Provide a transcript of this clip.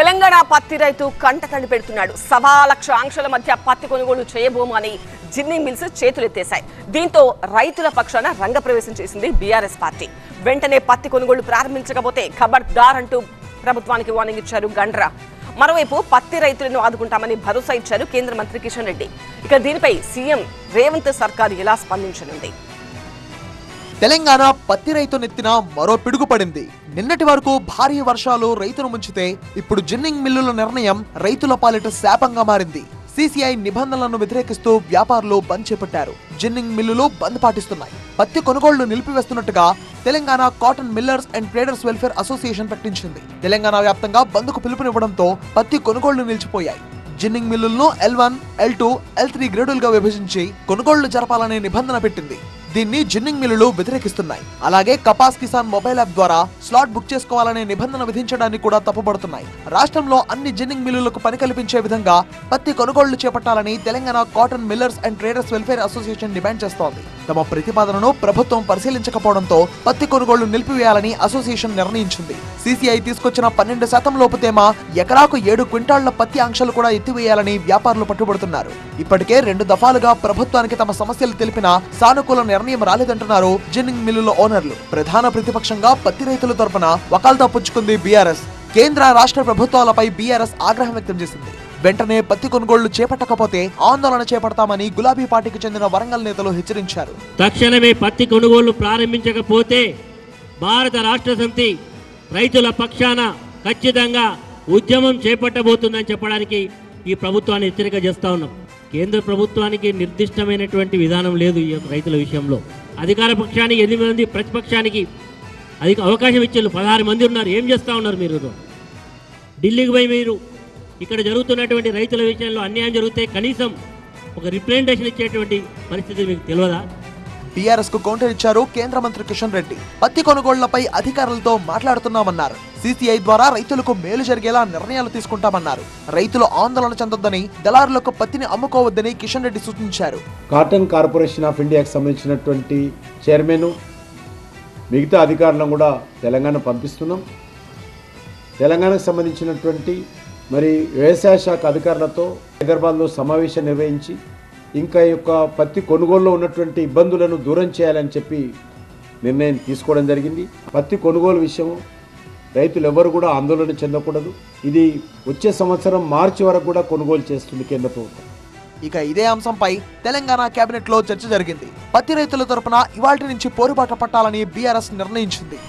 తెలంగాణ పత్తి రైతు కంటతడి పెడుతున్నాడు. 1.25 ఆంక్షల మధ్య పత్తి కొనుగోలు చేయబోము అని జిన్నింగ్ మిల్స్ చేతులెత్తేశాయి. దీంతో రైతుల పక్షాన రంగప్రవేశం చేసింది బీఆర్ఎస్ పార్టీ. వెంటనే పత్తి కొనుగోలు ప్రారంభించకపోతే ఖబర్దార్ అంటూ ప్రభుత్వానికి వార్నింగ్ ఇచ్చారు గండ్ర. మరోవైపు పత్తి రైతులను ఆదుకుంటామని భరోసా ఇచ్చారు కేంద్ర మంత్రి కిషన్ రెడ్డి. ఇక దీనిపై సీఎం రేవంత్ సర్కార్ ఎలా స్పందించనుంది? తెలంగాణ పత్తి రైతు నెత్తిన మరో పిడుగు పడింది. నిన్నటి వరకు భారీ వర్షాలు రైతును ముంచితే ఇప్పుడు జిన్నింగ్ మిల్లుల నిర్ణయం రైతుల పాలిట శాపంగా మారింది. సీసీఐ నిబంధనలను వ్యతిరేకిస్తూ వ్యాపారులు బంద్ చేపట్టారు. జిన్నింగ్ మిల్లులు బంద్ పాటిస్తున్నాయి. పత్తి కొనుగోళ్లు నిలిపివేస్తున్నట్టుగా Telangana cotton millers and traders welfare association ప్రకటించింది. తెలంగాణ వ్యాప్తంగా బంద్కు పిలుపునివ్వడంతో పత్తి కొనుగోళ్లు నిలిచిపోయాయి. జిన్నింగ్ మిల్లులను L1, L2, L3 గ్రేడులుగా విభజించి కొనుగోళ్లు జరపాలనే నిబంధన పెట్టింది. దీన్ని జిన్నింగ్ మిల్లులు వ్యతిరేకిస్తున్నాయి. అలాగే కపాస్ కిసాన్ మొబైల్ యాప్ ద్వారా స్లాట్ బుక్ చేసుకోవాలనే నిబంధన విధించడాన్ని కూడా తప్పుపడుతున్నాయి. రాష్ట్రంలో అన్ని జిన్నింగ్ మిల్లులకు పని కల్పించే విధంగా పత్తి కొనుగోళ్లు చేపట్టాలని Telangana cotton millers and traders welfare association demand చేస్తోంది. తమ ప్రతిపాదనను ప్రభుత్వం పరిశీలించకపోవడంతో పత్తి కొనుగోళ్లు నిలిపివేయాలని అసోసియేషన్ నిర్ణయించింది. సీసీఐ తీసుకొచ్చిన 12% లోపు తేమ, ఎకరాకు 7 క్వింటాళ్ల పత్తి ఆంక్షలు కూడా ఎత్తివేయాలని వ్యాపారులు పట్టుబడుతున్నారు. ఇప్పటికే 2 దఫాలుగా ప్రభుత్వానికి తమ సమస్యలు తెలిపినా సానుకూల నిర్ణయం రాలేదంటున్నారు జిన్నింగ్ మిల్లుల ఓనర్లు. ప్రధాన ప్రతిపక్షంగా పత్తి రైతుల తరపున వకాల్తా పుచ్చుకుంది బీఆర్ఎస్. కేంద్ర రాష్ట్ర ప్రభుత్వాలపై బీఆర్ఎస్ ఆగ్రహం వ్యక్తం చేసింది. వెంటనే పత్తి కొనుగోళ్లు చేపట్టకపోతే ఆందోళన చేపడతామని గులాబీ పార్టీకి చెందిన వరంగల్ నేతలు హెచ్చరించారు. తక్షణమే పత్తి కొనుగోళ్లు ప్రారంభించకపోతే భారత రాష్ట్ర సమితి రైతుల పక్షాన ఖచ్చితంగా ఉద్యమం చేపట్టబోతుందని చెప్పడానికి ఈ ప్రభుత్వాన్ని హెచ్చరిక చేస్తా ఉన్నాం. కేంద్ర ప్రభుత్వానికి నిర్దిష్టమైనటువంటి విధానం లేదు ఈ రైతుల విషయంలో. అధికార పక్షానికి 8 మంది, ప్రతిపక్షానికి అవకాశం ఇచ్చారు. 16 మంది ఉన్నారు. ఏం చేస్తూ ఉన్నారు మీరు? ఢిల్లీకి పోయి మీరు ఇక్కడ జరుగుతున్నటువంటి రైతుల విషయంలో అన్యాయం జరిగితే కనీసం ఒక రిప్రజెంటేషన్ ఇచ్చేటువంటి పరిస్థితి మీకు తెలియదా? బీఆర్ఎస్ కు కౌంటర్ ఇచ్చారు కేంద్ర మంత్రి కిషన్ రెడ్డి. పత్తి కొనుగోళ్లపై అధికారులతో మాట్లాడుతున్నామన్నారు. సీసీఐ ద్వారా రైతులకు మేలు జరిగేలా నిర్ణయాలు తీసుకుంటామన్నారు. రైతులు ఆందోళన చెందొద్దని, దళారులకు పత్తిని అమ్ముకోవద్దని కిషన్ రెడ్డి సూచించారు. కాటన్ కార్పొరేషన్ ఆఫ్ ఇండియాకి సంబంధించినటువంటి చైర్మన్, మిగతా అధికారులను కూడా తెలంగాణ పంపిస్తున్నాం. తెలంగాణకు సంబంధించినటువంటి వ్యవసాయ శాఖ అధికారులతో హైదరాబాద్లో సమావేశం నిర్వహించి ఇంకా యొక్క పత్తి కొనుగోలులో ఉన్నటువంటి ఇబ్బందులను దూరం చేయాలని చెప్పి నిర్ణయం తీసుకోవడం జరిగింది. పత్తి కొనుగోలు విషయం రైతులు ఎవరు కూడా ఆందోళన చెందకూడదు. ఇది వచ్చే సంవత్సరం మార్చి వరకు కూడా కొనుగోలు చేస్తుంది కేంద్ర ప్రభుత్వం. ఇక ఇదే అంశంపై తెలంగాణ కేబినెట్ లో చర్చ జరిగింది. పత్తి రైతుల తరపున ఇవాల్టి నుంచి పోరుబాట పట్టాలని బీఆర్ఎస్ నిర్ణయించింది.